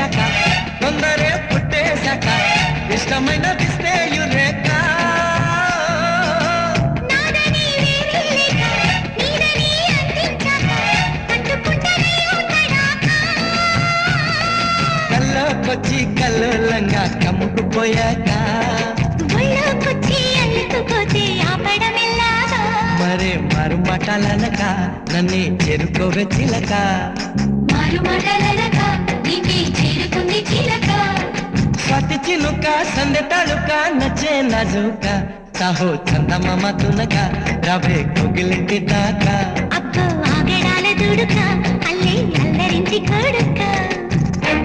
వచ్చేశాక తొందరే పుట్టేశాక ఇష్టమైన దిస్తే యురేక కల్లోకొచ్చి కల్లోలంగా కమ్ముకుపోయాక మరే మారు మాటలనక నన్నే చేరుకోవే చిలక స్వాతి చినుక సందె తళుక నచ్చే నజుక సాహో చందమామ తునక రవే కోగిలింటి దాకా అబ్బో ఆగడాల దుడుక అల్లే అల్లరించి కొడుక